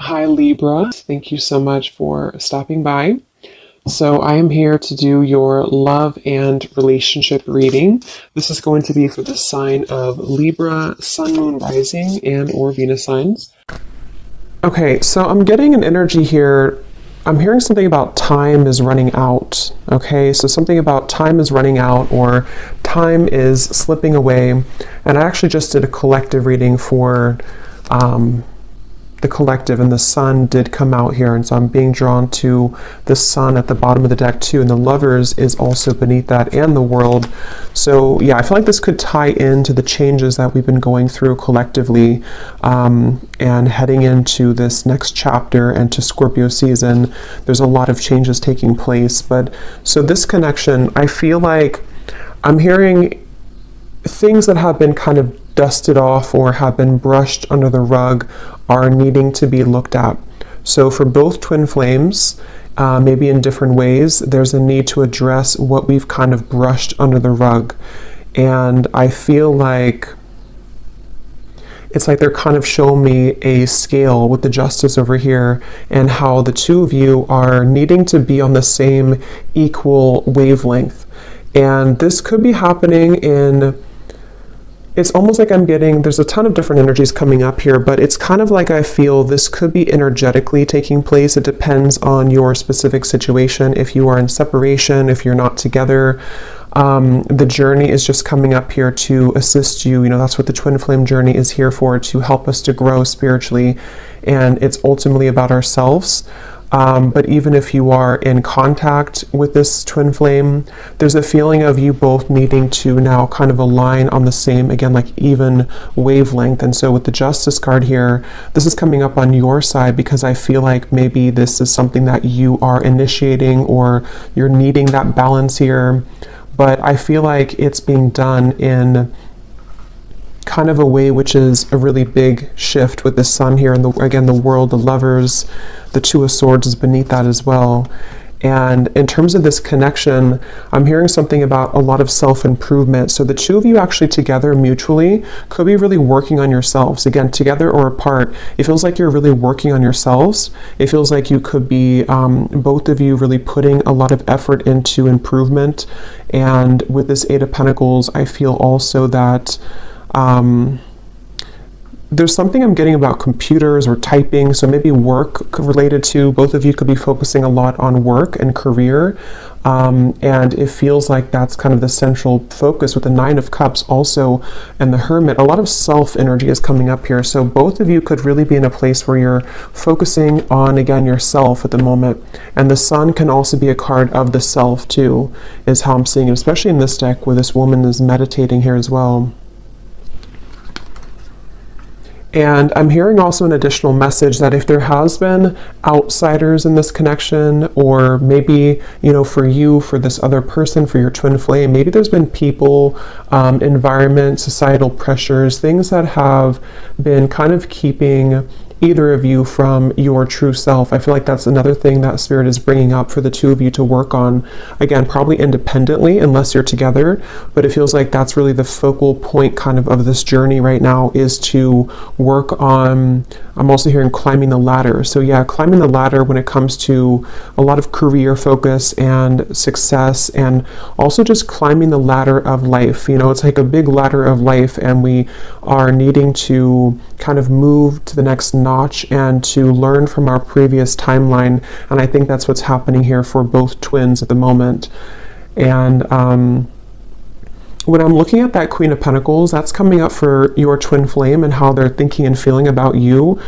Hi Libra, thank you so much for stopping by. So I am here to do your love and relationship reading. This is going to be for the sign of Libra, Sun, Moon, Rising, and or Venus signs. Okay, so I'm getting an energy here. I'm hearing something about time is running out. Okay, so something about time is running out or time is slipping away. And I actually just did a collective reading for the collective, and the sun did come out here, and so I'm being drawn to the sun at the bottom of the deck too, and the lovers is also beneath that, and the world. So yeah, I feel like this could tie into the changes that we've been going through collectively, and heading into this next chapter and to Scorpio season. There's a lot of changes taking place, but so this connection, I feel like I'm hearing things that have been kind of dusted off or have been brushed under the rug are needing to be looked at. So for both twin flames, maybe in different ways, there's a need to address what we've kind of brushed under the rug. And I feel like it's like they're kind of showing me a scale with the justice over here and how the two of you are needing to be on the same equal wavelength. And this could be happening in, it's almost like I'm getting, there's a ton of different energies coming up here, but it's kind of like I feel this could be energetically taking place. It depends on your specific situation. If you are in separation, if you're not together, the journey is just coming up here to assist you. You know, that's what the twin flame journey is here for, to help us to grow spiritually. And it's ultimately about ourselves. But even if you are in contact with this twin flame, there's a feeling of you both needing to now kind of align on the same, again, like even wavelength. And so with the Justice card here, this is coming up on your side because I feel like maybe this is something that you are initiating or you're needing that balance here. But I feel like it's being done in kind of a way which is a really big shift with the sun here, and again the world, the lovers, the Two of Swords is beneath that as well. And in terms of this connection, I'm hearing something about a lot of self-improvement. So the two of you actually together mutually could be really working on yourselves. Again, together or apart, it feels like you're really working on yourselves. It feels like you could be, both of you really putting a lot of effort into improvement. And with this Eight of Pentacles, I feel also that there's something I'm getting about computers or typing, so maybe work related to, both of you could be focusing a lot on work and career, and it feels like that's kind of the central focus with the Nine of Cups also, and the Hermit. A lot of self energy is coming up here, so both of you could really be in a place where you're focusing on, again, yourself at the moment. And the Sun can also be a card of the self too, is how I'm seeing it, especially in this deck where this woman is meditating here as well. And I'm hearing also an additional message that if there has been outsiders in this connection, or maybe, you know, for you, for this other person, for your twin flame, maybe there's been people, environment, societal pressures, things that have been kind of keeping either of you from your true self. I feel like that's another thing that Spirit is bringing up for the two of you to work on. Again, probably independently unless you're together, but it feels like that's really the focal point kind of this journey right now, is to work on, I'm also hearing climbing the ladder. So yeah, climbing the ladder when it comes to a lot of career focus and success, and also just climbing the ladder of life. You know, it's like a big ladder of life, and we are needing to kind of move to the next notch and to learn from our previous timeline. And I think that's what's happening here for both twins at the moment. And when I'm looking at that Queen of Pentacles, that's coming up for your twin flame and how they're thinking and feeling about you.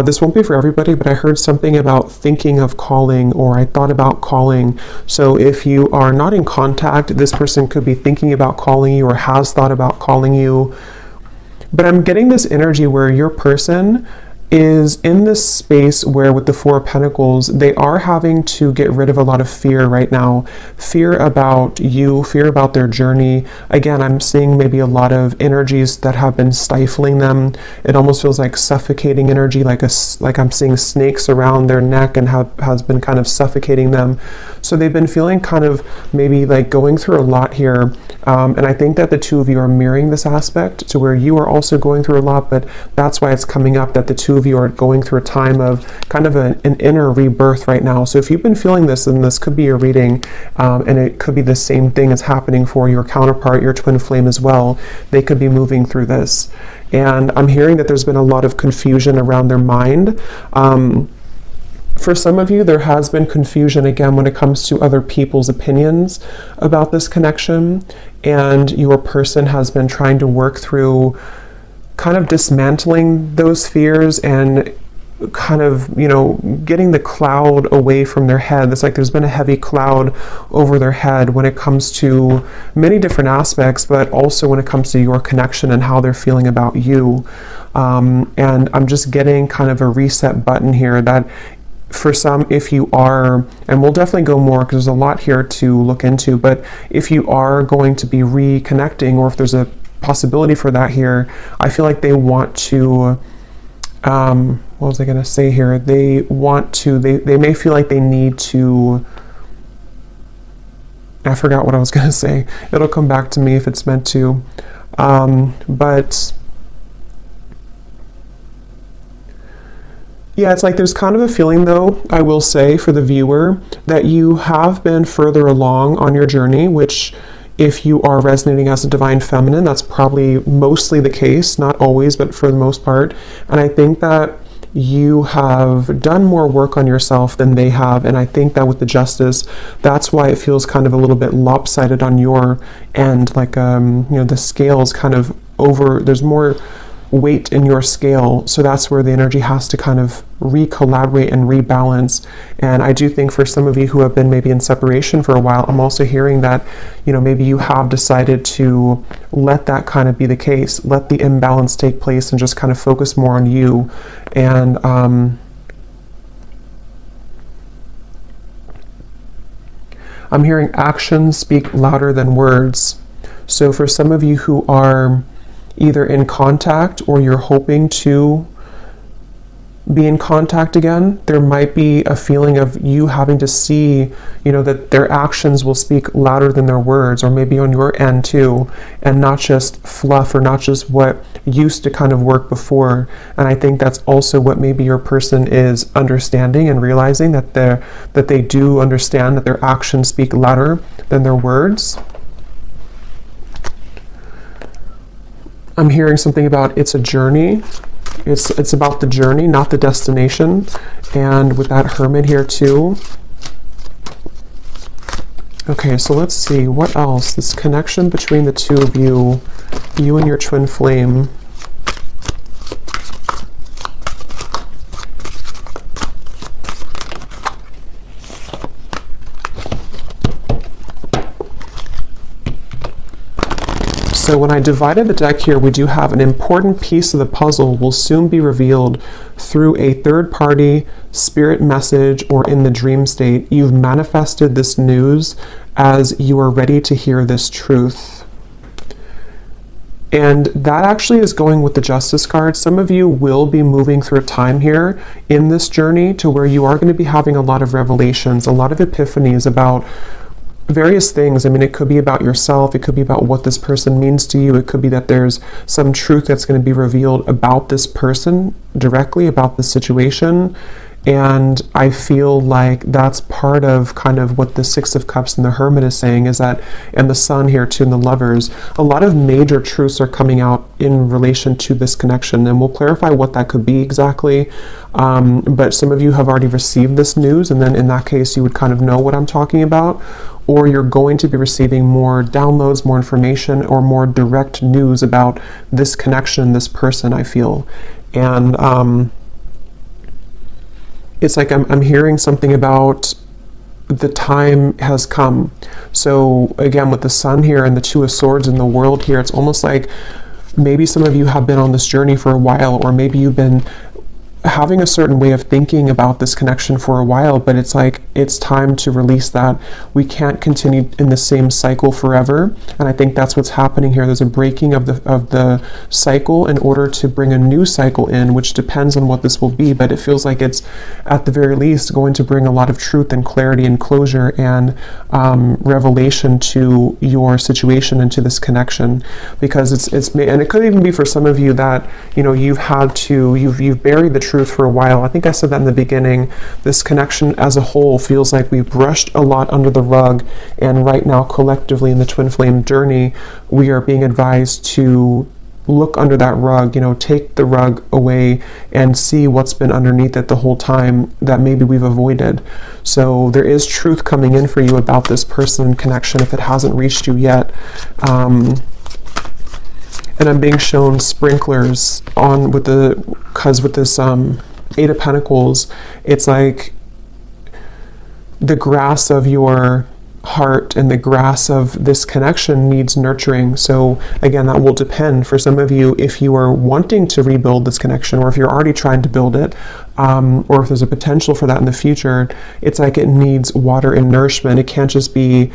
This won't be for everybody, but I heard something about thinking of calling, or I thought about calling. So if you are not in contact, this person could be thinking about calling you or has thought about calling you. But I'm getting this energy where your person is in this space where, with the Four of Pentacles, they are having to get rid of a lot of fear right now. Fear about you, fear about their journey. Again, I'm seeing maybe a lot of energies that have been stifling them. It almost feels like suffocating energy, like I'm seeing snakes around their neck and has been kind of suffocating them. So they've been feeling kind of maybe like going through a lot here. And I think that the two of you are mirroring this aspect to where you are also going through a lot, but that's why it's coming up that the two two of you are going through a time of kind of an inner rebirth right now. So if you've been feeling this, then this could be your reading, and it could be the same thing as happening for your counterpart, your twin flame as well. They could be moving through this. And I'm hearing that there's been a lot of confusion around their mind. For some of you, there has been confusion again when it comes to other people's opinions about this connection, and your person has been trying to work through kind of dismantling those fears and kind of, getting the cloud away from their head. It's like there's been a heavy cloud over their head when it comes to many different aspects, but also when it comes to your connection and how they're feeling about you. And I'm just getting kind of a reset button here that for some, if you are, and we'll definitely go more because there's a lot here to look into, but if you are going to be reconnecting, or if there's a possibility for that here, I feel like they want to, what was I going to say here? They want to, they may feel like they need to, I forgot what I was going to say. It'll come back to me if it's meant to. But yeah, it's like there's kind of a feeling, though, I will say, for the viewer, that you have been further along on your journey, which if you are resonating as a divine feminine, that's probably mostly the case, not always, but for the most part. And I think that you have done more work on yourself than they have. And I think that with the justice, that's why it feels kind of a little bit lopsided on your end. Like, the scale's kind of over, there's more weight in your scale, so that's where the energy has to kind of re-collaborate and rebalance. And I do think for some of you who have been maybe in separation for a while, I'm also hearing that maybe you have decided to let that kind of be the case, let the imbalance take place, and just kind of focus more on you. And I'm hearing actions speak louder than words. So for some of you who are either in contact or you're hoping to be in contact again, there might be a feeling of you having to see, that their actions will speak louder than their words, or maybe on your end too, and not just fluff or not just what used to kind of work before. And I think that's also what maybe your person is understanding and realizing, that they do understand that their actions speak louder than their words. I'm hearing something about it's a journey. It's about the journey, not the destination. And with that Hermit here too. Okay, so let's see, what else? This connection between the two of you and your twin flame. So when I divided the deck here, we do have an important piece of the puzzle will soon be revealed through a third-party spirit message or in the dream state. You've manifested this news as you are ready to hear this truth. And that actually is going with the Justice card. Some of you will be moving through a time here in this journey to where you are going to be having a lot of revelations, a lot of epiphanies about various things. I mean, it could be about yourself, it could be about what this person means to you, it could be that there's some truth that's going to be revealed about this person directly, about the situation. And I feel like that's part of kind of what the Six of Cups and the Hermit is saying, is that, and the Sun here too, and the Lovers, a lot of major truths are coming out in relation to this connection, and we'll clarify what that could be exactly. But some of you have already received this news, and then in that case you would kind of know what I'm talking about, or you're going to be receiving more downloads, more information, or more direct news about this connection, this person, I feel. And it's like I'm hearing something about the time has come. So again, with the Sun here and the Two of Swords in the World here, it's almost like maybe some of you have been on this journey for a while, or maybe you've been having a certain way of thinking about this connection for a while, but it's like it's time to release that. We can't continue in the same cycle forever, and I think that's what's happening here. There's a breaking of the cycle in order to bring a new cycle in, which depends on what this will be, but it feels like it's at the very least going to bring a lot of truth and clarity and closure and revelation to your situation and to this connection, because it's and it could even be for some of you that, you know, you've buried the truth for a while. I think I said that in the beginning. This connection as a whole feels like we've brushed a lot under the rug, and right now collectively in the twin flame journey, we are being advised to look under that rug, you know, take the rug away and see what's been underneath it the whole time that maybe we've avoided. So there is truth coming in for you about this person and connection if it hasn't reached you yet. And I'm being shown sprinklers on with this Eight of Pentacles, it's like the grass of your heart and the grass of this connection needs nurturing. So again, that will depend for some of you if you are wanting to rebuild this connection, or if you're already trying to build it, or if there's a potential for that in the future. It's like it needs water and nourishment. It can't just be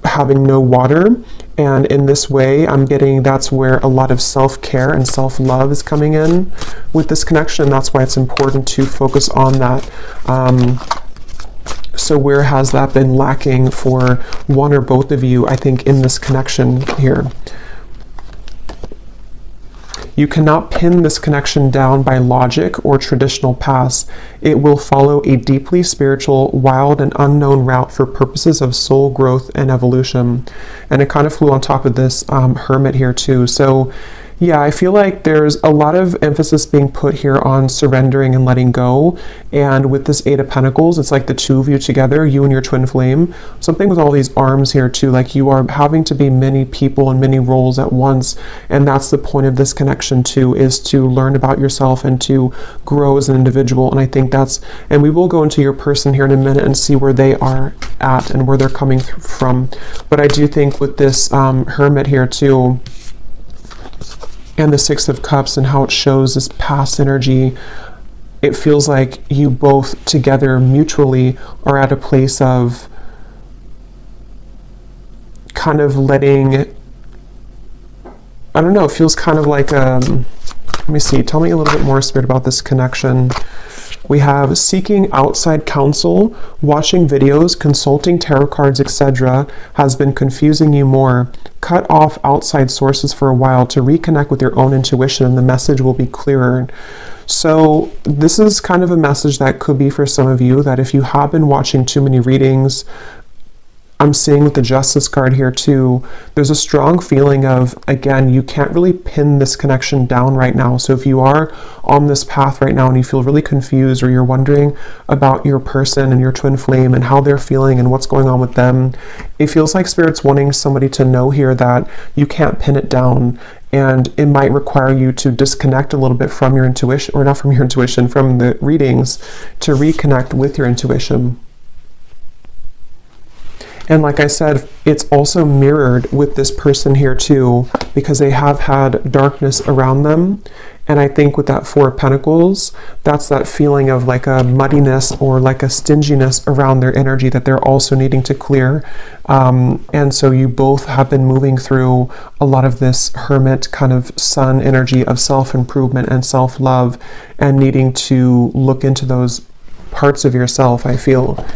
having no water. And in this way, I'm getting that's where a lot of self-care and self-love is coming in with this connection. That's why it's important to focus on that. So where has that been lacking for one or both of you, I think, in this connection here? You cannot pin this connection down by logic or traditional paths. It will follow a deeply spiritual, wild, and unknown route for purposes of soul growth and evolution. And it kind of flew on top of this Hermit here too. So yeah, I feel like there's a lot of emphasis being put here on surrendering and letting go. And with this Eight of Pentacles, it's like the two of you together, you and your twin flame. Something with all these arms here too, like you are having to be many people and many roles at once. And that's the point of this connection too, is to learn about yourself and to grow as an individual. And I think that's, and we will go into your person here in a minute and see where they are at and where they're coming from. But I do think with this Hermit here too, and the Six of Cups and how it shows this past energy, it feels like you both together mutually are at a place of kind of letting, I don't know, it feels kind of like, let me see, tell me a little bit more, Spirit, about this connection. We have seeking outside counsel, watching videos, consulting tarot cards, etc. has been confusing you more. Cut off outside sources for a while to reconnect with your own intuition, and the message will be clearer. So this is kind of a message that could be for some of you, that if you have been watching too many readings, I'm seeing with the Justice card here too, there's a strong feeling of, again, you can't really pin this connection down right now. So if you are on this path right now and you feel really confused, or you're wondering about your person and your twin flame and how they're feeling and what's going on with them, it feels like Spirit's wanting somebody to know here that you can't pin it down. And it might require you to disconnect a little bit from your intuition, or not from your intuition, from the readings, to reconnect with your intuition. And like I said, it's also mirrored with this person here too, because they have had darkness around them. And I think with that Four of Pentacles, that's that feeling of like a muddiness or like a stinginess around their energy that they're also needing to clear. And so you both have been moving through a lot of this Hermit kind of sun energy of self-improvement and self-love, and needing to look into those parts of yourself, I feel.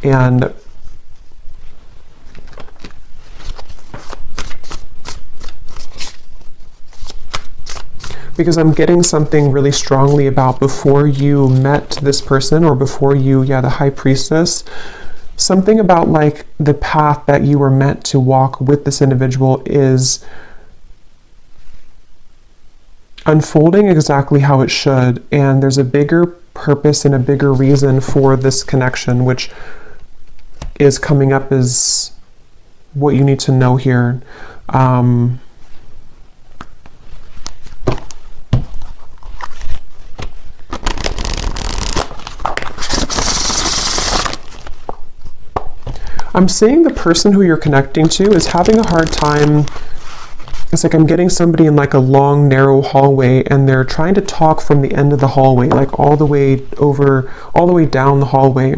And because I'm getting something really strongly about before you met this person, or before you, the High Priestess, something about like the path that you were meant to walk with this individual is unfolding exactly how it should. And there's a bigger purpose and a bigger reason for this connection, which is coming up as what you need to know here. I'm seeing the person who you're connecting to is having a hard time It's like I'm getting somebody in like a long, narrow hallway, and they're trying to talk from the end of the hallway, like all the way down the hallway.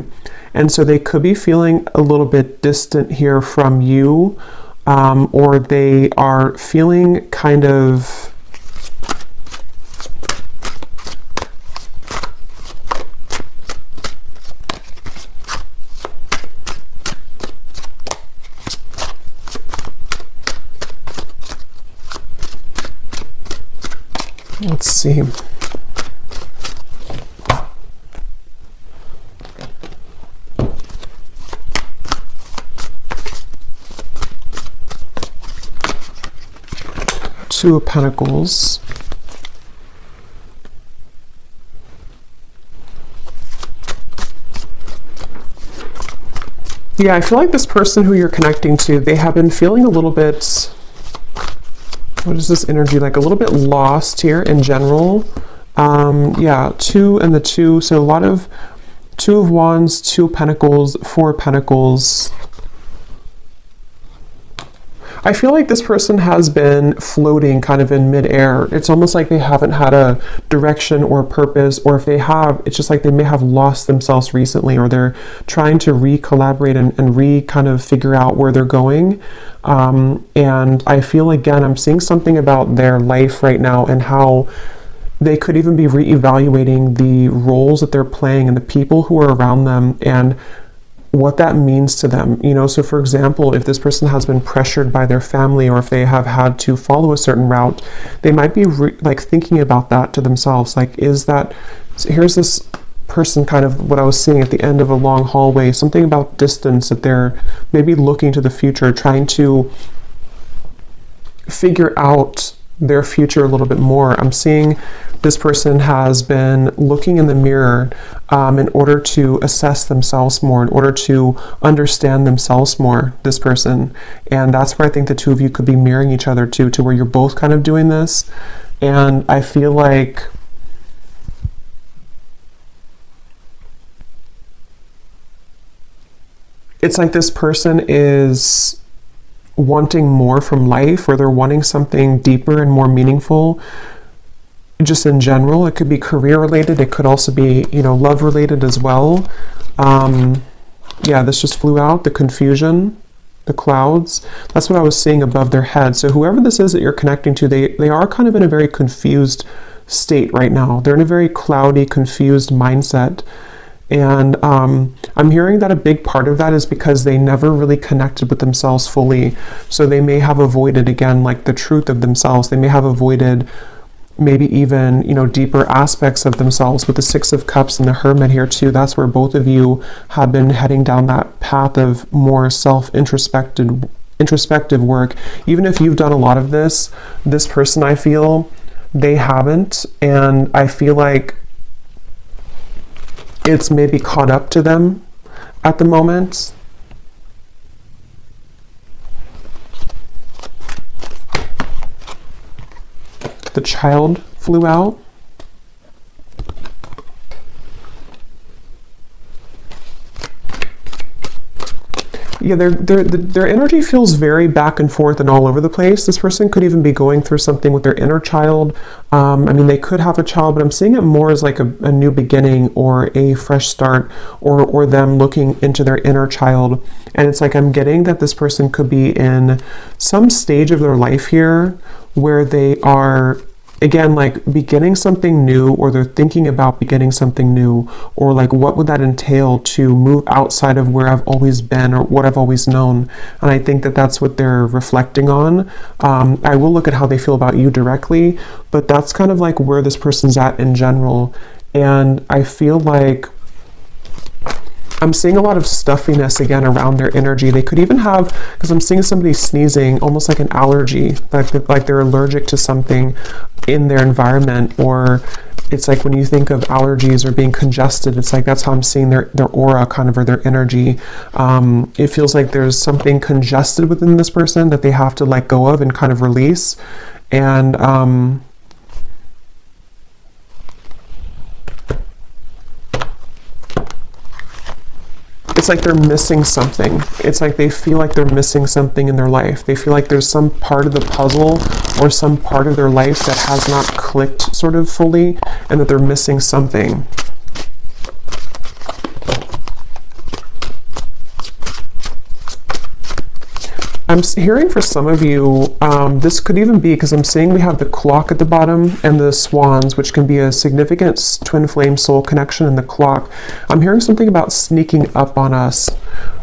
And so they could be feeling a little bit distant here from you, or they are feeling kind of, let's see. Two of Pentacles. Yeah, I feel like this person who you're connecting to, they have been feeling a little bit, what is this energy like? A little bit lost here in general. Yeah, 2 and the 2. So a lot of 2 of Wands, 2 of Pentacles, 4 of Pentacles. I feel like this person has been floating kind of in midair. It's almost like they haven't had a direction or a purpose, or if they have, it's just like they may have lost themselves recently, or they're trying to re-collaborate and kind of figure out where they're going. And I feel, again, I'm seeing something about their life right now and how they could even be re-evaluating the roles that they're playing and the people who are around them and what that means to them. You know, so for example, if this person has been pressured by their family, or if they have had to follow a certain route, they might be like thinking about that to themselves. Like, is that, so here's this person, kind of what I was seeing at the end of a long hallway, something about distance, that they're maybe looking to the future, trying to figure out their future a little bit more. I'm seeing this person has been looking in the mirror in order to assess themselves more, in order to understand themselves more, this person. And that's where I think the two of you could be mirroring each other to where you're both kind of doing this. And I feel like it's like this person is wanting more from life, or they're wanting something deeper and more meaningful. Just in general, it could be career related. It could also be, you know, love related as well. Yeah, this just flew out, the confusion, the clouds. That's what I was seeing above their head. So whoever this is that you're connecting to, they are kind of in a very confused state right now. They're in a very cloudy, confused mindset. And I'm hearing that a big part of that is because they never really connected with themselves fully. So they may have avoided, again, like the truth of themselves. They may have avoided maybe even, you know, deeper aspects of themselves. With the 6 of Cups and the Hermit here too, that's where both of you have been heading down that path of more introspective work. Even if you've done a lot of this person, I feel, they haven't. And I feel like it's maybe caught up to them at the moment. The Child flew out. Yeah, their energy feels very back and forth and all over the place. This person could even be going through something with their inner child. I mean, they could have a child, but I'm seeing it more as like a new beginning or a fresh start, or them looking into their inner child. And it's like I'm getting that this person could be in some stage of their life here where they are, again, like beginning something new, or they're thinking about beginning something new, or like what would that entail to move outside of where I've always been or what I've always known. And I think that that's what they're reflecting on. I will look at how they feel about you directly, but that's kind of like where this person's at in general. And I feel like I'm seeing a lot of stuffiness again around their energy. They could even have, because I'm seeing somebody sneezing, almost like an allergy, like they're allergic to something in their environment. Or it's like when you think of allergies or being congested, it's like that's how I'm seeing their aura kind of, or their energy. It feels like there's something congested within this person that they have to let go of and kind of release. And it's it's like they're missing something. It's like they feel like they're missing something in their life. They feel like there's some part of the puzzle or some part of their life that has not clicked sort of fully, and that they're missing something. I'm hearing for some of you, this could even be because I'm seeing we have the clock at the bottom and the swans, which can be a significant twin flame soul connection in the clock. I'm hearing something about sneaking up on us,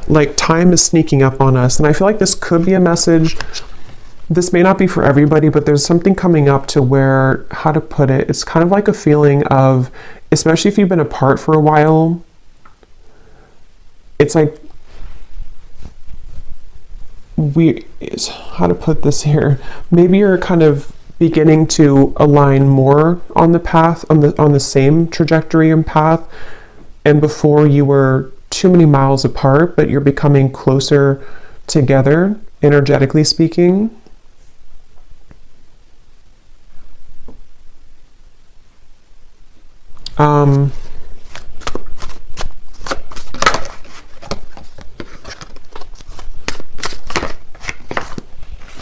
like time is sneaking up on us. And I feel like this could be a message. This may not be for everybody, but there's something coming up to where, how to put it, it's kind of like a feeling of, especially if you've been apart for a while, it's like, how to put this here, maybe you're kind of beginning to align more on the path, on the same trajectory and path, and before you were too many miles apart, but you're becoming closer together, energetically speaking.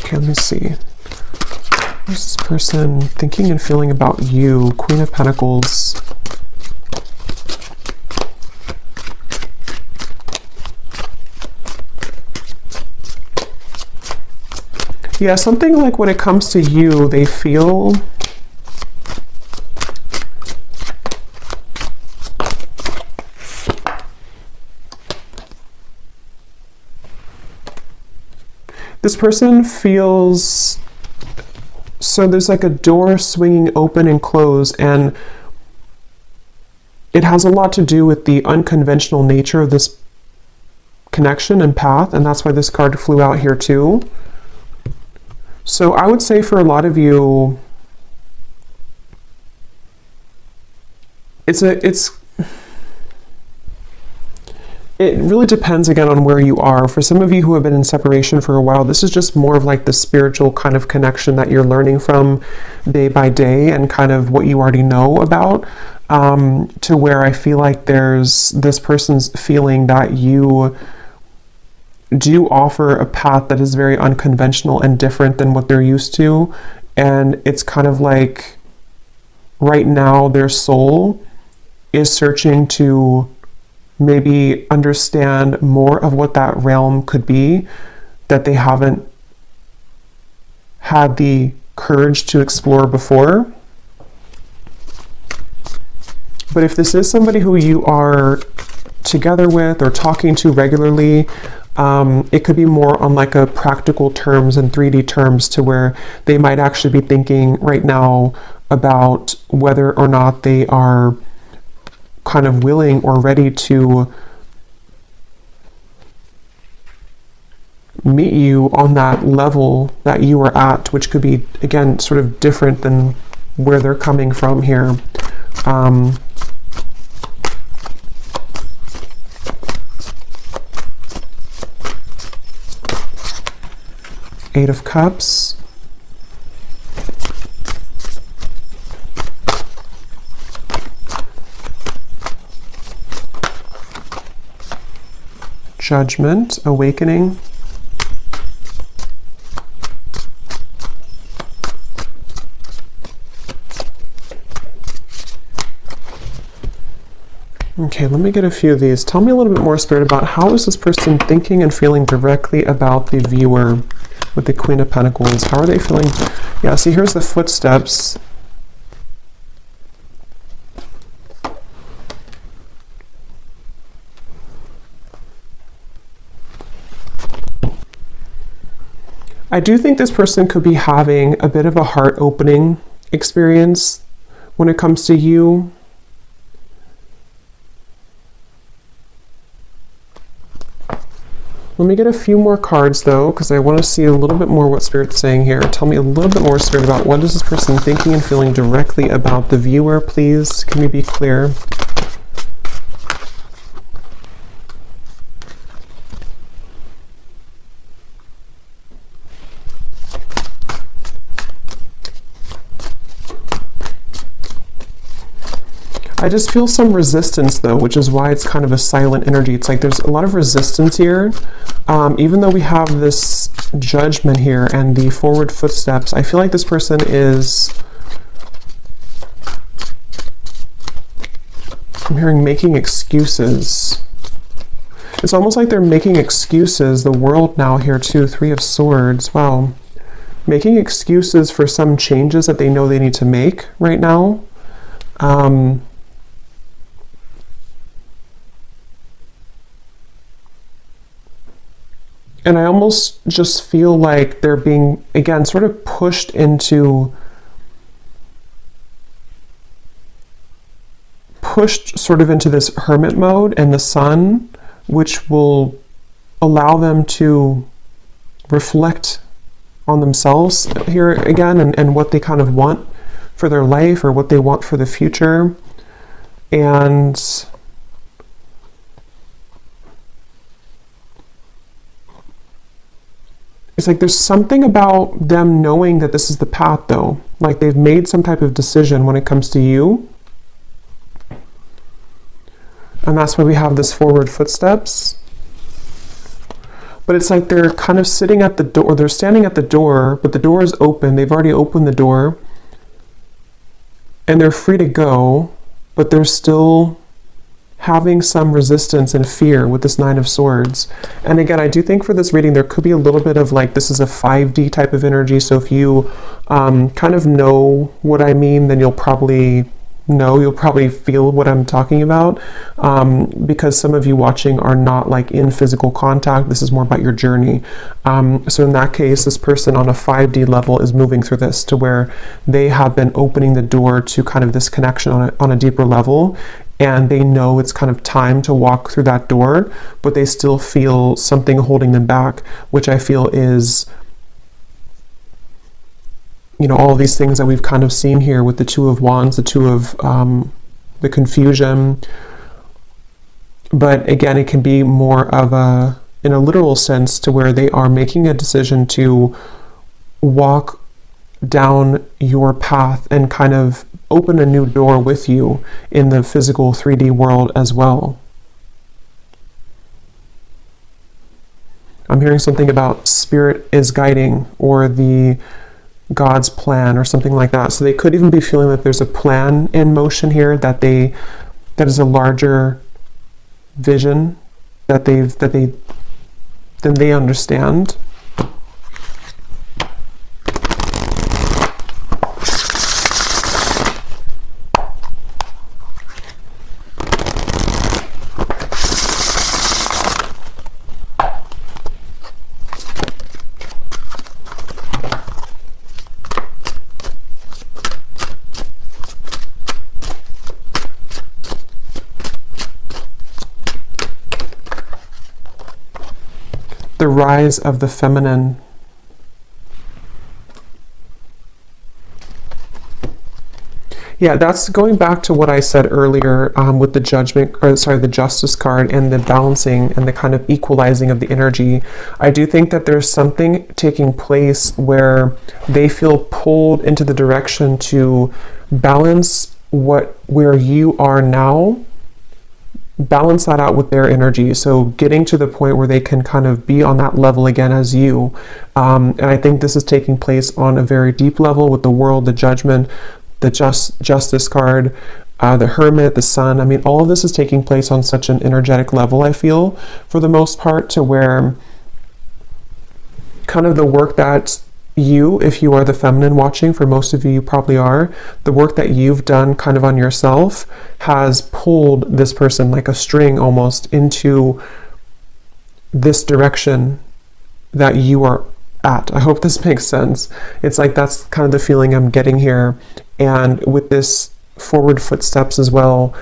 Okay, let me see. What's this person thinking and feeling about you? Queen of Pentacles. Yeah, something like when it comes to you, they feel this person feels, so there's like a door swinging open and close, and it has a lot to do with the unconventional nature of this connection and path, and that's why this card flew out here too. So I would say for a lot of you, it really depends again on where you are. For some of you who have been in separation for a while, this is just more of like the spiritual kind of connection that you're learning from day by day and kind of what you already know about, to where I feel like there's this person's feeling that you do offer a path that is very unconventional and different than what they're used to. And it's kind of like right now their soul is searching to maybe understand more of what that realm could be that they haven't had the courage to explore before. But if this is somebody who you are together with or talking to regularly, it could be more on like a practical terms and 3D terms, to where they might actually be thinking right now about whether or not they are kind of willing or ready to meet you on that level that you are at, which could be, again, sort of different than where they're coming from here. Eight of Cups. Judgment, Awakening. Okay, let me get a few of these. Tell me a little bit more, Spirit, about how is this person thinking and feeling directly about the viewer with the Queen of Pentacles? How are they feeling? Yeah, see, here's the footsteps. I do think this person could be having a bit of a heart-opening experience when it comes to you. Let me get a few more cards though, because I want to see a little bit more what Spirit's saying here. Tell me a little bit more, Spirit, about what is this person thinking and feeling directly about the viewer, please. Can we be clear? I just feel some resistance though, which is why it's kind of a silent energy. It's like there's a lot of resistance here. Even though we have this judgment here and the forward footsteps, I feel like this person is, I'm hearing making excuses. It's almost like they're making excuses. The world now here too, 3 of Swords. Wow. Making excuses for some changes that they know they need to make right now. And I almost just feel like they're being, again, sort of pushed sort of into this hermit mode and the Sun, which will allow them to reflect on themselves here again, and what they kind of want for their life or what they want for the future. And it's like there's something about them knowing that this is the path though. Like they've made some type of decision when it comes to you. And that's why we have this forward footsteps. But it's like they're kind of sitting at the door, they're standing at the door, but the door is open. They've already opened the door. And they're free to go, but they're still having some resistance and fear with this 9 of Swords. And again, I do think for this reading, there could be a little bit of like, this is a 5D type of energy. So if you kind of know what I mean, then you'll probably feel what I'm talking about, because some of you watching are not like in physical contact. This is more about your journey. So in that case, this person on a 5D level is moving through this to where they have been opening the door to kind of this connection on a deeper level, and they know it's kind of time to walk through that door, but they still feel something holding them back, which I feel is, you know, all these things that we've kind of seen here with the 2 of Wands, the 2 of the confusion. But again, it can be more of a, in a literal sense, to where they are making a decision to walk down your path and kind of open a new door with you in the physical 3D world as well. I'm hearing something about spirit is guiding, or the God's plan, or something like that. So they could even be feeling that there's a plan in motion here, that is a larger vision that they understand. The rise of the feminine. Yeah, that's going back to what I said earlier with the judgment, or sorry, the justice card and the balancing and the kind of equalizing of the energy. I do think that there's something taking place where they feel pulled into the direction to balance where you are now, balance that out with their energy. So getting to the point where they can kind of be on that level again as you. And I think this is taking place on a very deep level with the World, the Judgment, the Justice card, the Hermit, the Sun. I mean, all of this is taking place on such an energetic level, I feel, for the most part, to where kind of the work that you, if you are the feminine watching, for most of you, you probably are, the work that you've done kind of on yourself has pulled this person like a string almost into this direction that you are at. I hope this makes sense. It's like that's kind of the feeling I'm getting here. And with this forward footsteps as well,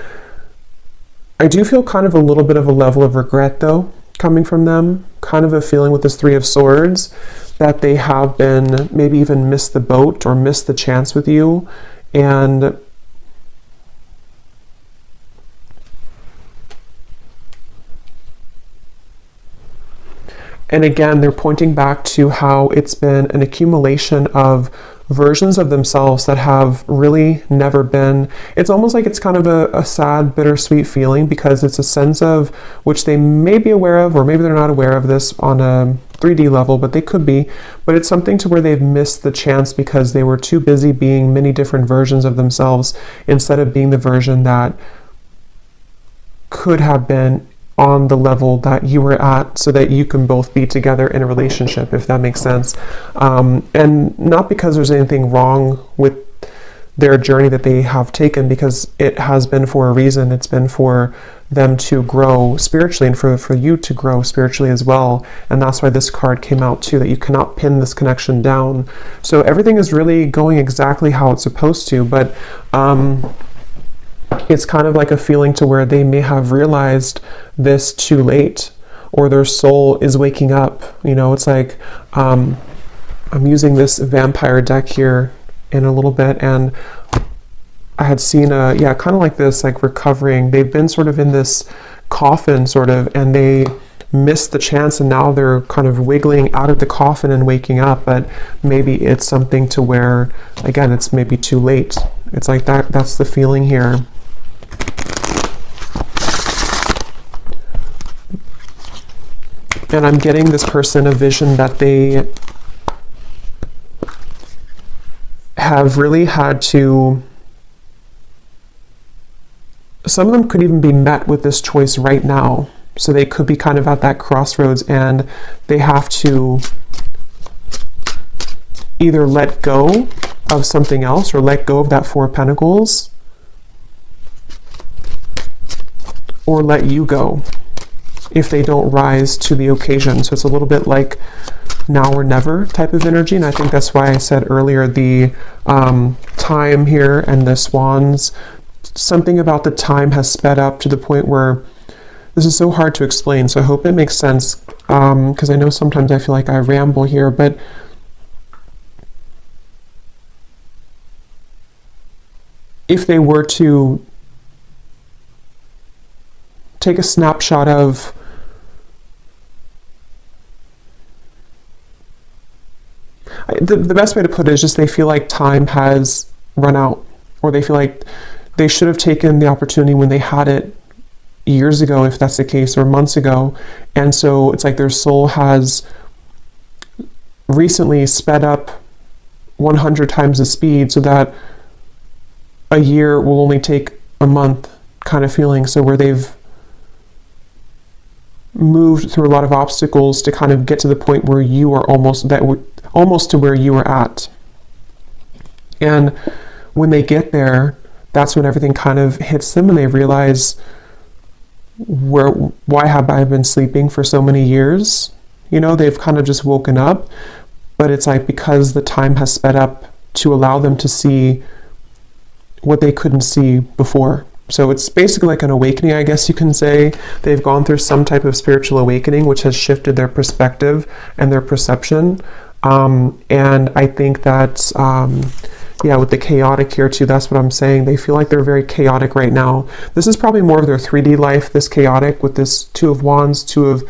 I do feel kind of a little bit of a level of regret though, coming from them, kind of a feeling with this 3 of Swords that they have been maybe even missed the boat or missed the chance with you. And again, they're pointing back to how it's been an accumulation of versions of themselves that have really never been. It's almost like it's kind of a sad, bittersweet feeling, because it's a sense of which they may be aware of, or maybe they're not aware of this on a 3D level, but they could be. But it's something to where they've missed the chance because they were too busy being many different versions of themselves instead of being the version that could have been on the level that you were at, so that you can both be together in a relationship, if that makes sense. And not because there's anything wrong with their journey that they have taken, because it has been for a reason. It's been for them to grow spiritually, and for you to grow spiritually as well. And that's why this card came out too, that you cannot pin this connection down. So everything is really going exactly how it's supposed to, but it's kind of like a feeling to where they may have realized this too late, or their soul is waking up. You know, it's like, I'm using this vampire deck here in a little bit, and I had seen kind of like this, like recovering. They've been sort of in this coffin sort of, and they missed the chance, and now they're kind of wiggling out of the coffin and waking up. But maybe it's something to where, again, it's maybe too late. It's like that's the feeling here. And I'm getting this person a vision that they have really had to, some of them could even be met with this choice right now. So they could be kind of at that crossroads, and they have to either let go of something else, or let go of that Four of Pentacles, or let you go if they don't rise to the occasion. So it's a little bit like now or never type of energy. And I think that's why I said earlier the time here and the swans, something about the time has sped up to the point where this is so hard to explain. So I hope it makes sense, because I know sometimes I feel like I ramble here, but if they were to take a snapshot of the best way to put it is just they feel like time has run out, or they feel like they should have taken the opportunity when they had it years ago, if that's the case, or months ago. And so it's like their soul has recently sped up 100 times the speed, so that a year will only take a month kind of feeling. So where they've moved through a lot of obstacles to kind of get to the point where you are almost to where you were at. And when they get there, that's when everything kind of hits them, and they realize, why have I been sleeping for so many years? You know, they've kind of just woken up, but it's like because the time has sped up to allow them to see what they couldn't see before. So it's basically like an awakening, I guess you can say. They've gone through some type of spiritual awakening, which has shifted their perspective and their perception. And I think that, with the chaotic here too, that's what I'm saying. They feel like they're very chaotic right now. This is probably more of their 3D life, this chaotic, with this Two of Wands, Two of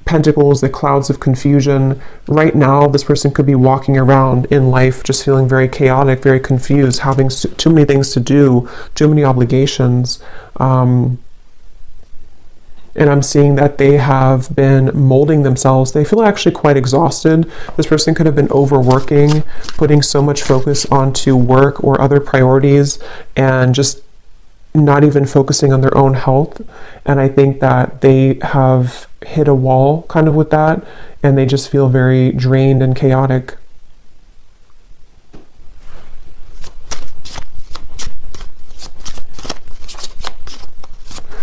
Pentacles, the clouds of confusion. Right now, this person could be walking around in life just feeling very chaotic, very confused, having too many things to do, too many obligations. And I'm seeing that they have been molding themselves. They feel actually quite exhausted. This person could have been overworking, putting so much focus onto work or other priorities, and just not even focusing on their own health. And I think that they have hit a wall kind of with that, and they just feel very drained and chaotic.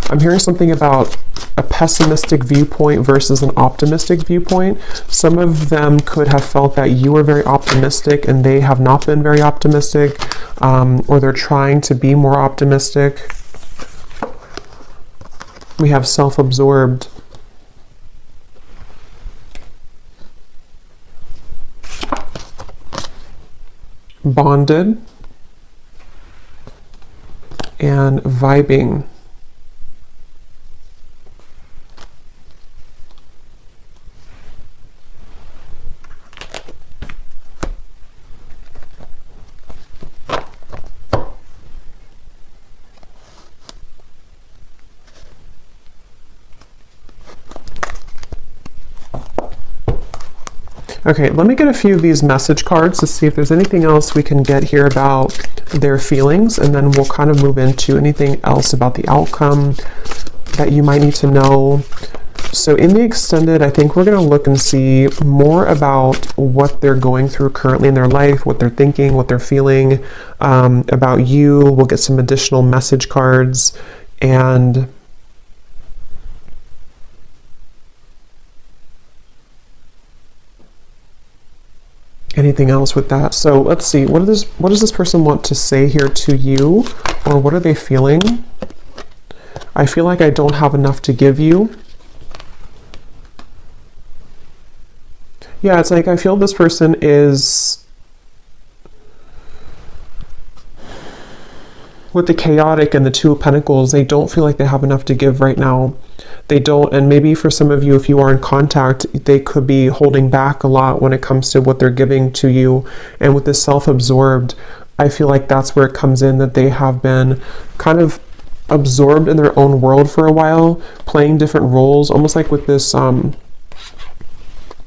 I'm hearing something about a pessimistic viewpoint versus an optimistic viewpoint. Some of them could have felt that you were very optimistic and they have not been very optimistic, or they're trying to be more optimistic. We have self-absorbed. Bonded. And vibing. Okay, let me get a few of these message cards to see if there's anything else we can get here about their feelings, and then we'll kind of move into anything else about the outcome that you might need to know. So in the extended, I think we're going to look and see more about what they're going through currently in their life, what they're thinking, what they're feeling about you. We'll get some additional message cards and anything else with that. So let's see, what does this person want to say here to you, or what are they feeling? I feel like I don't have enough to give you. Yeah, it's like I feel this person is, with the chaotic and the Two of Pentacles, they don't feel like they have enough to give right now. They don't, and maybe for some of you, if you are in contact, they could be holding back a lot when it comes to what they're giving to you. And with this self-absorbed, I feel like that's where it comes in, that they have been kind of absorbed in their own world for a while, playing different roles, almost like with this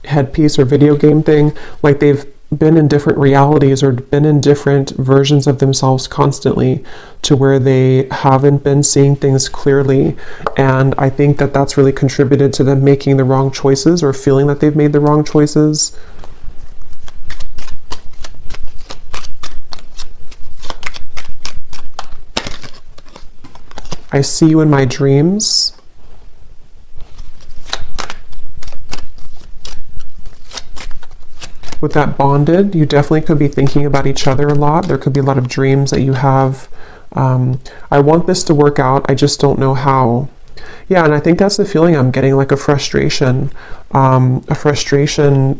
headpiece or video game thing, like they've been in different realities or been in different versions of themselves constantly, to where they haven't been seeing things clearly. And I think that that's really contributed to them making the wrong choices, or feeling that they've made the wrong choices. I see you in my dreams. With that bonded, you definitely could be thinking about each other a lot. There could be a lot of dreams that you have. I want this to work out, I just don't know how. Yeah, and I think that's the feeling I'm getting, like a frustration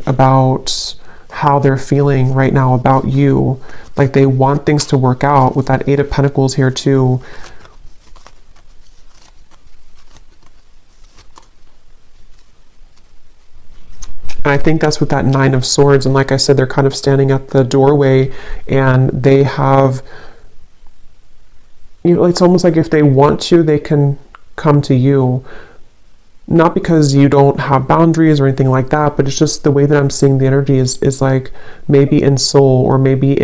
about how they're feeling right now about you. Like they want things to work out with that Eight of Pentacles here too. And I think that's with that Nine of Swords. And like I said, they're kind of standing at the doorway, and they have, you know, it's almost like if they want to, they can come to you. Not because you don't have boundaries or anything like that, but it's just the way that I'm seeing the energy is like maybe in soul, or maybe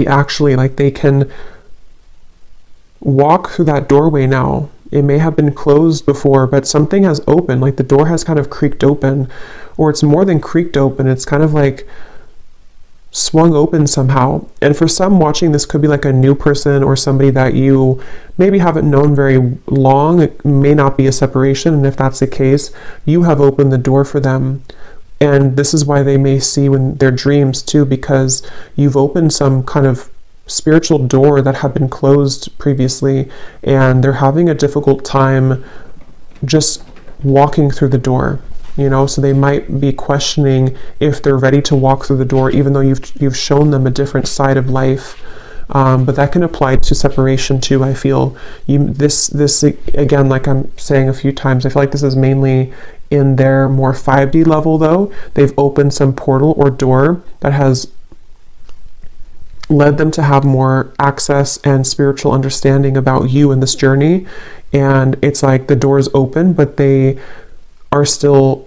actually like they can walk through that doorway now. It may have been closed before, but something has opened, like the door has kind of creaked open, or it's more than creaked open. It's kind of like swung open somehow. And for some watching, this could be like a new person or somebody that you maybe haven't known very long. It may not be a separation. And if that's the case, you have opened the door for them. And this is why they may see you in their dreams too, because you've opened some kind of spiritual door that had been closed previously, and they're having a difficult time just walking through the door, you know. So they might be questioning if they're ready to walk through the door, even though you've shown them a different side of life. But that can apply to separation too. I feel this again, like I'm saying a few times, I feel like this is mainly in their more 5D level though. They've opened some portal or door that has led them to have more access and spiritual understanding about you in this journey. And it's like the door is open, but they still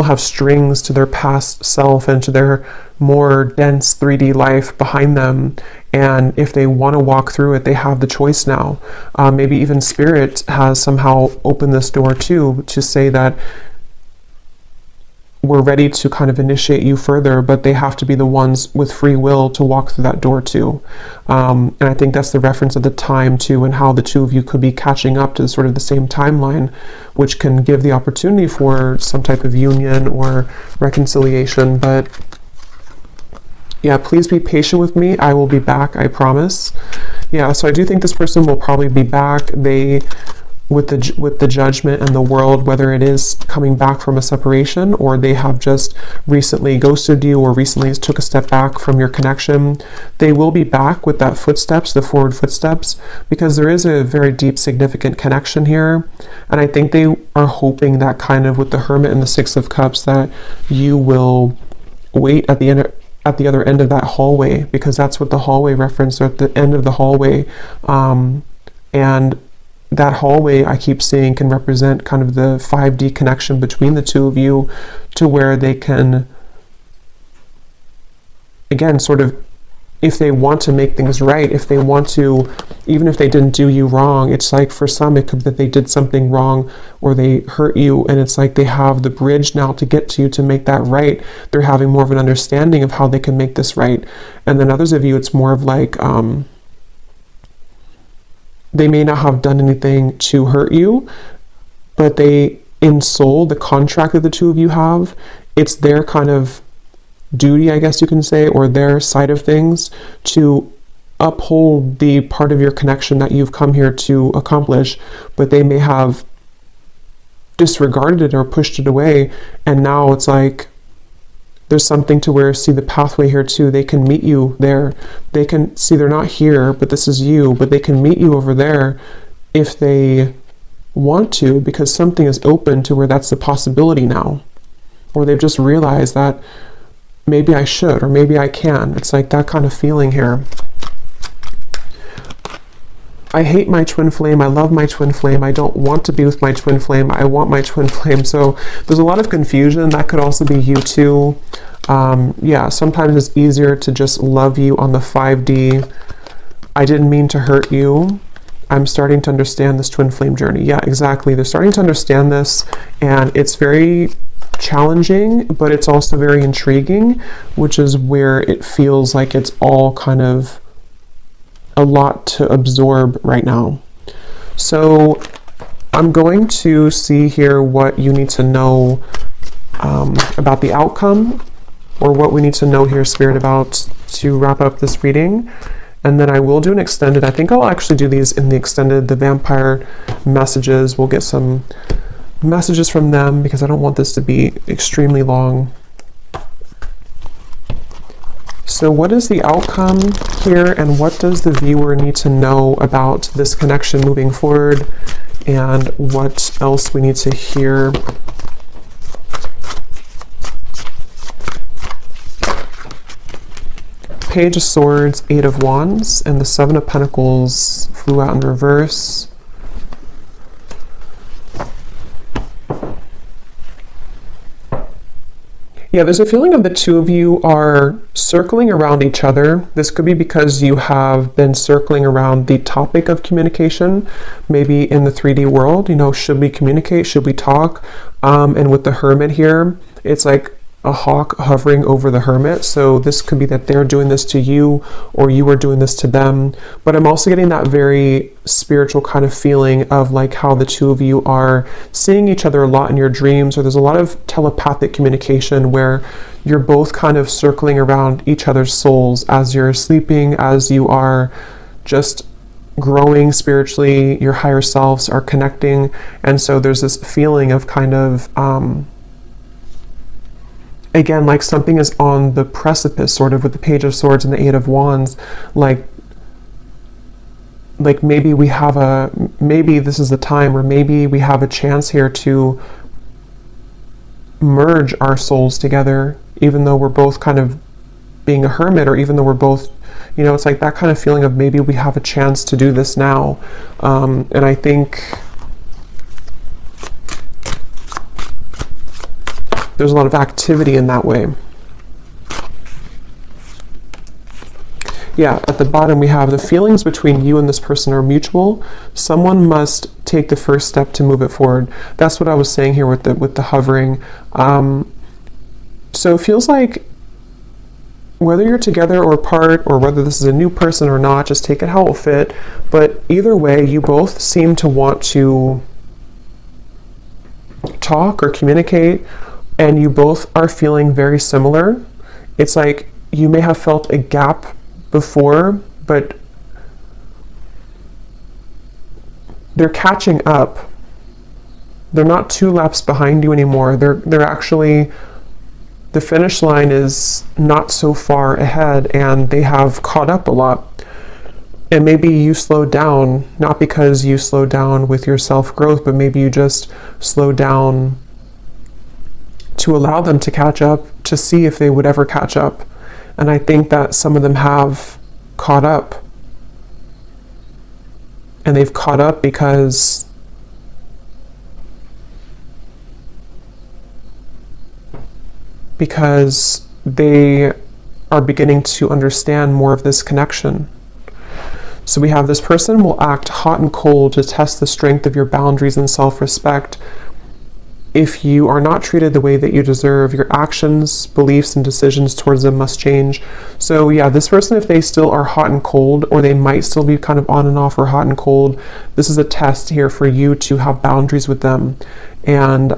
have strings to their past self and to their more dense 3D life behind them. And if they want to walk through it, they have the choice now. Maybe even Spirit has somehow opened this door too, to say that we're ready to kind of initiate you further, but they have to be the ones with free will to walk through that door too. And I think that's the reference of the time too, and how the two of you could be catching up to sort of the same timeline, which can give the opportunity for some type of union or reconciliation. But yeah, please be patient with me. I will be back, I promise. Yeah, so I do think this person will probably be back. They, with the Judgment and the World, whether it is coming back from a separation, or they have just recently ghosted you, or recently took a step back from your connection, they will be back with that footsteps, the forward footsteps, because there is a very deep, significant connection here. And I think they are hoping that kind of with the Hermit and the Six of Cups, that you will wait at the end, at the other end of that hallway, because that's what the hallway reference, or at the end of the hallway. And that hallway I keep seeing can represent kind of the 5D connection between the two of you, to where they can, again, sort of, if they want to make things right, if they want to, even if they didn't do you wrong, it's like for some it could be that they did something wrong or they hurt you, and it's like they have the bridge now to get to you to make that right. They're having more of an understanding of how they can make this right. And then others of you, it's more of like, they may not have done anything to hurt you, but they, in soul, the contract that the two of you have, it's their kind of duty, I guess you can say, or their side of things, to uphold the part of your connection that you've come here to accomplish, but they may have disregarded it or pushed it away, and now it's like there's something to where, see the pathway here too, they can meet you there. They can see they're not here, but this is you, but they can meet you over there if they want to, because something is open to where that's the possibility now, or they've just realized that maybe I should, or maybe I can. It's like that kind of feeling here. I hate my twin flame. I love my twin flame. I don't want to be with my twin flame. I want my twin flame. So there's a lot of confusion. That could also be you too. Yeah, sometimes it's easier to just love you on the 5D. I didn't mean to hurt you. I'm starting to understand this twin flame journey. Yeah, exactly. They're starting to understand this, and it's very challenging, but it's also very intriguing, which is where it feels like it's all kind of a lot to absorb right now. So I'm going to see here what you need to know about the outcome, or what we need to know here, Spirit, about, to wrap up this reading. And then I will do an extended. I think I'll actually do these in the extended, the vampire messages. We'll get some messages from them because I don't want this to be extremely long. So what is the outcome here, and what does the viewer need to know about this connection moving forward, and what else we need to hear? Page of Swords, 8 of Wands, and the 7 of Pentacles flew out in reverse. Yeah, there's a feeling of the two of you are circling around each other. This could be because you have been circling around the topic of communication, maybe in the 3D world, you know, should we communicate? Should we talk? And with the Hermit here, it's like a hawk hovering over the Hermit. So this could be that they're doing this to you, or you are doing this to them. But I'm also getting that very spiritual kind of feeling of like how the two of you are seeing each other a lot in your dreams, or there's a lot of telepathic communication where you're both kind of circling around each other's souls as you're sleeping, as you are just growing spiritually, your higher selves are connecting. And so there's this feeling of kind of again, like something is on the precipice, sort of, with the Page of Swords and the 8 of Wands. Like maybe we have maybe this is the time, or maybe we have a chance here to merge our souls together, even though we're both kind of being a hermit, or even though we're both, you know, it's like that kind of feeling of maybe we have a chance to do this now. And I think there's a lot of activity in that way. Yeah, at the bottom we have the feelings between you and this person are mutual. Someone must take the first step to move it forward. That's what I was saying here with the hovering. So it feels like whether you're together or apart, or whether this is a new person or not, just take it how it will fit. But either way, you both seem to want to talk or communicate, and you both are feeling very similar. It's like you may have felt a gap before, but they're catching up. They're not 2 laps behind you anymore. They're actually, the finish line is not so far ahead, and they have caught up a lot. And maybe you slowed down, not because you slowed down with your self-growth, but maybe you just slowed down to allow them to catch up, to see if they would ever catch up. And I think that some of them have caught up. and they've caught up because they are beginning to understand more of this connection. So we have this person will act hot and cold to test the strength of your boundaries and self-respect. If you are not treated the way that you deserve, your actions, beliefs, and decisions towards them must change. So yeah, this person, if they still are hot and cold, or they might still be kind of on and off or hot and cold, this is a test here for you to have boundaries with them. And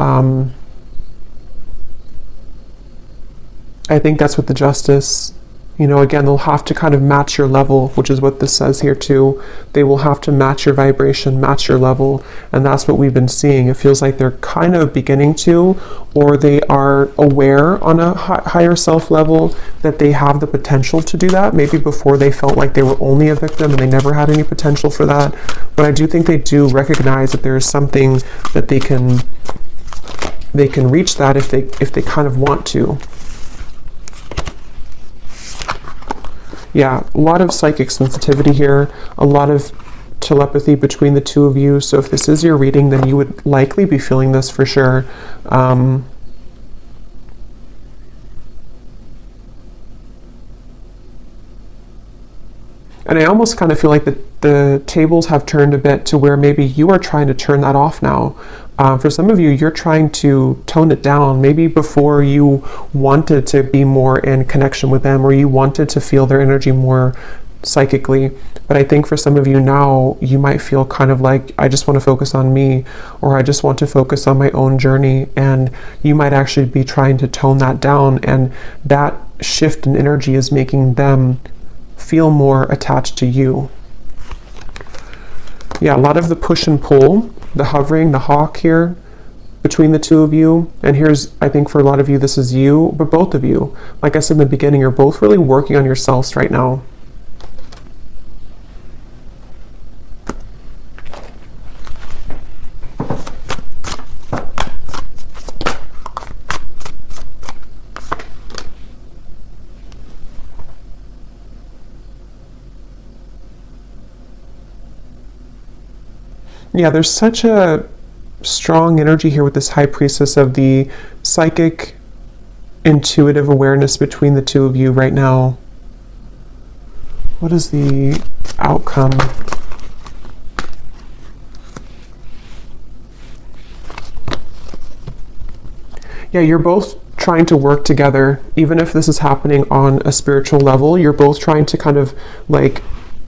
I think that's what the Justice, again, they'll have to kind of match your level, which is what this says here too. They will have to match your vibration, match your level, and that's what we've been seeing. It feels like they're kind of beginning to, or they are aware on a higher self level that they have the potential to do that. Maybe before they felt like they were only a victim and they never had any potential for that. But I do think they do recognize that there is something that they can reach that if they kind of want to. Yeah, a lot of psychic sensitivity here, a lot of telepathy between the two of you. So if this is your reading, then you would likely be feeling this for sure. And I almost kind of feel like the tables have turned a bit to where maybe you are trying to turn that off now. For some of you, you're trying to tone it down. Maybe before you wanted to be more in connection with them, or you wanted to feel their energy more psychically. But I think for some of you now, you might feel kind of like, I just want to focus on me, or I just want to focus on my own journey. And you might actually be trying to tone that down. And that shift in energy is making them feel more attached to you. Yeah, a lot of the push and pull, the hovering, the hawk here between the two of you. And here's, I think for a lot of you, this is you, but both of you, like I said in the beginning, you're both really working on yourselves right now. Yeah, there's such a strong energy here with this High Priestess of the psychic, intuitive awareness between the two of you right now. What is the outcome? Yeah, you're both trying to work together. Even if this is happening on a spiritual level, you're both trying to kind of like,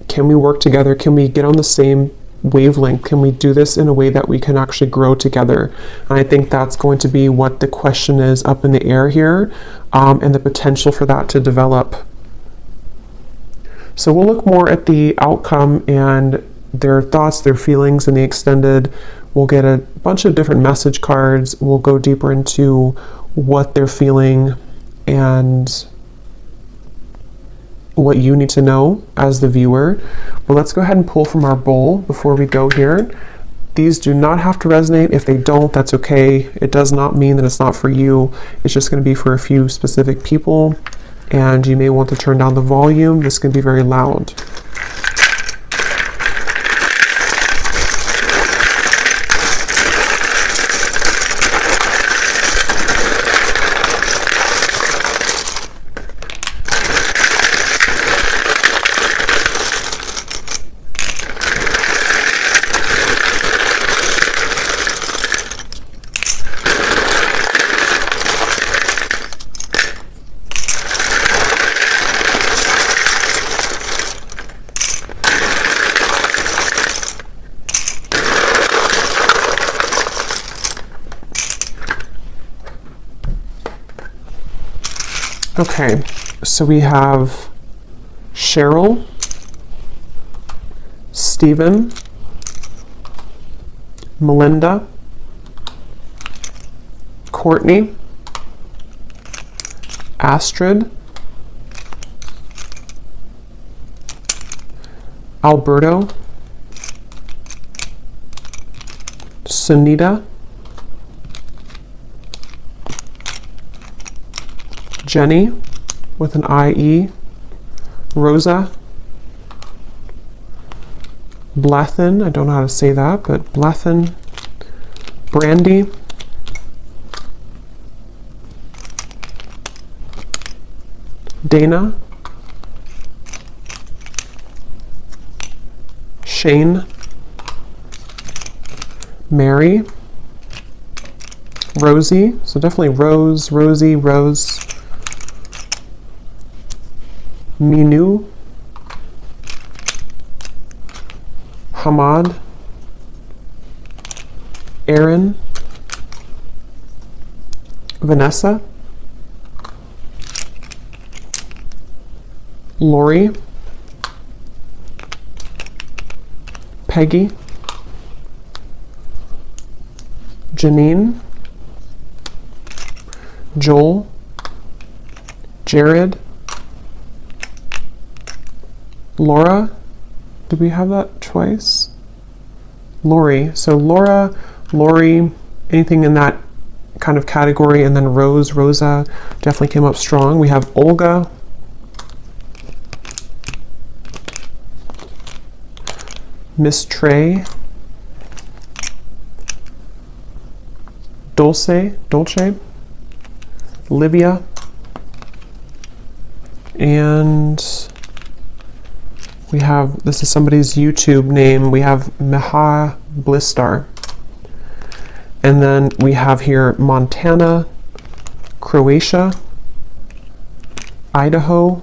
can we work together? Can we get on the same wavelength? Can we do this in a way that we can actually grow together? And I think that's going to be what the question is up in the air here, and the potential for that to develop. So we'll look more at the outcome and their thoughts, their feelings in the extended. We'll get a bunch of different message cards. We'll go deeper into what they're feeling and what you need to know as the viewer. But let's go ahead and pull from our bowl before we go here. These do not have to resonate. If they don't, that's okay. It does not mean that it's not for you. It's just going to be for a few specific people, and you may want to turn down the volume. This can be very loud. Okay, so we have Cheryl, Stephen, Melinda, Courtney, Astrid, Alberto, Sunita, Jenny with an IE, Rosa, Blethen, I don't know how to say that, but Blethen, Brandy, Dana, Shane, Mary, Rosie, so definitely Rose, Rosie, Rose, Minu, Hamad, Aaron, Vanessa, Lori, Peggy, Janine, Joel, Jared, Laura. Did we have that twice? Lori. So Laura, Lori, anything in that kind of category, and then Rose, Rosa definitely came up strong. We have Olga, Miss Trey, Dolce, Livia, and we have, this is somebody's YouTube name, we have Meha Blistar. And then we have here Montana, Croatia, Idaho,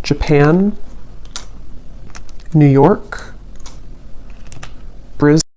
Japan, New York, Brisbane,